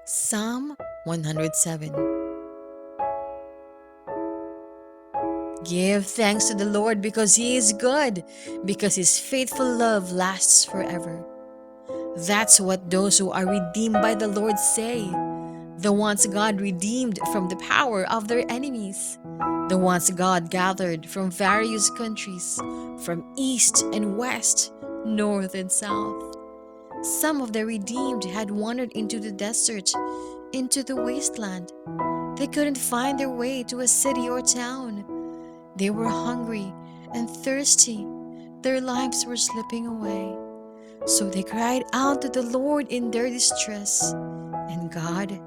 Psalm 107. Give thanks to the Lord because He is good, because His faithful love lasts forever. That's what those who are redeemed by the Lord say. The ones God redeemed from the power of their enemies. The ones God gathered from various countries, from east and west, north and south. Some of the redeemed had wandered into the desert, into the wasteland. They couldn't find their way to a city or town. They were hungry and thirsty. Their lives were slipping away. So they cried out to the Lord in their distress, and God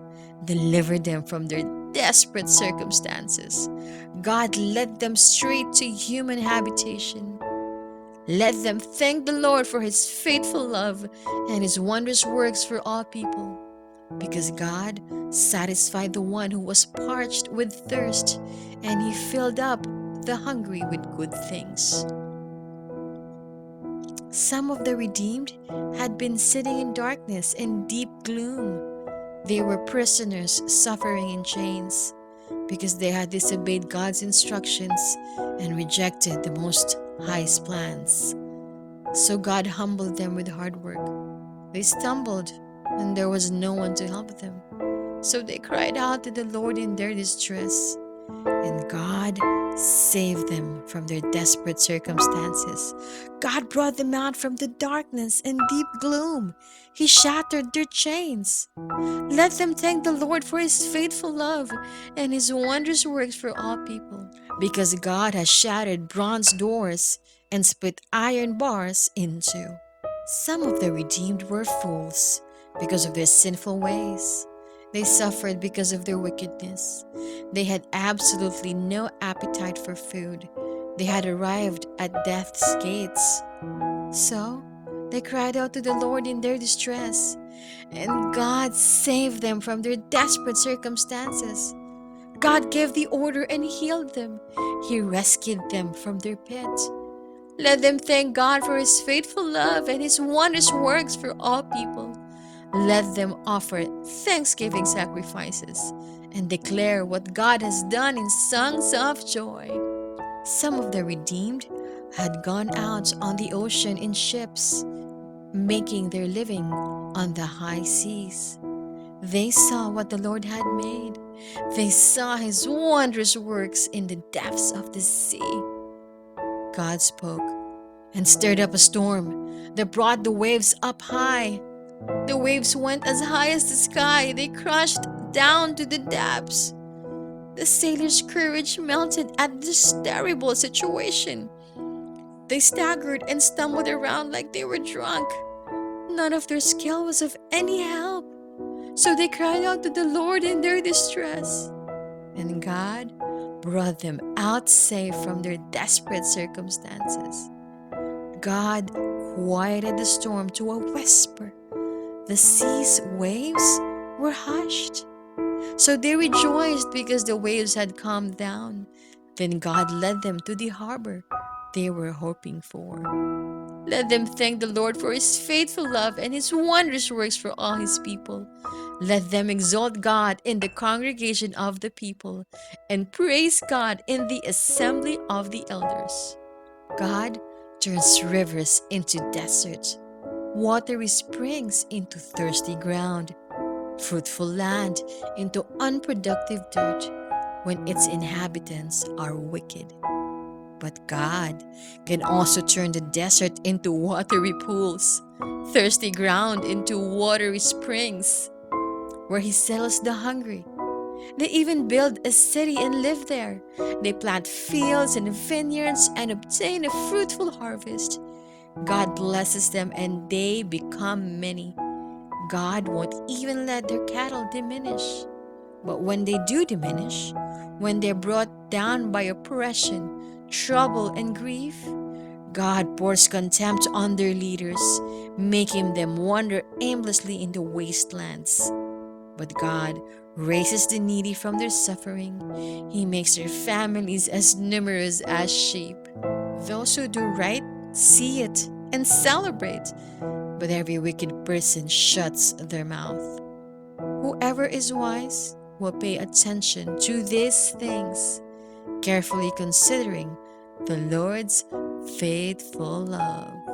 delivered them from their desperate circumstances. God led them straight to human habitation. Let them thank the Lord for His faithful love and His wondrous works for all people, because God satisfied the one who was parched with thirst, and He filled up the hungry with good things. Some of the redeemed had been sitting in darkness and deep gloom. They were prisoners suffering in chains because they had disobeyed God's instructions and rejected the Most High's plans. So God humbled them with hard work. They stumbled, and there was no one to help them. So they cried out to the Lord in their distress, and God saved them from their desperate circumstances. God brought them out from the darkness and deep gloom. He shattered their chains. Let them thank the Lord for His faithful love and His wondrous works for all people. Because God has shattered bronze doors and split iron bars in two. Some of the redeemed were fools because of their sinful ways. They suffered because of their wickedness. They had absolutely no appetite for food. They had arrived at death's gates. So they cried out to the Lord in their distress, and God saved them from their desperate circumstances. God gave the order and healed them. He rescued them from their pit. Let them thank God for His faithful love and His wondrous works for all people. Let them offer thanksgiving sacrifices and declare what God has done in songs of joy. Some of the redeemed had gone out on the ocean in ships, making their living on the high seas. They saw what the Lord had made. They saw His wondrous works in the depths of the sea. God spoke and stirred up a storm that brought the waves up high. The waves went as high as the sky. They crashed down to the depths. The sailors' courage melted at this terrible situation. They staggered and stumbled around like they were drunk. None of their skill was of any help. So they cried out to the Lord in their distress. And God brought them out safe from their desperate circumstances. God quieted the storm to a whisper. The sea's waves were hushed. So they rejoiced because the waves had calmed down. Then God led them to the harbor they were hoping for. Let them thank the Lord for His faithful love and His wondrous works for all His people. Let them exalt God in the congregation of the people and praise God in the assembly of the elders. God turns rivers into deserts, watery springs into thirsty ground, fruitful land into unproductive dirt when its inhabitants are wicked. But God can also turn the desert into watery pools, thirsty ground into watery springs, where He settles the hungry. They even build a city and live there. They plant fields and vineyards and obtain a fruitful harvest. God blesses them and they become many. God won't even let their cattle diminish. But when they do diminish, when they're brought down by oppression, trouble, and grief, God pours contempt on their leaders, making them wander aimlessly in the wastelands. But God raises the needy from their suffering. He makes their families as numerous as sheep. Those who do right see it and celebrate, but every wicked person shuts their mouth. Whoever is wise will pay attention to these things, carefully considering the Lord's faithful love.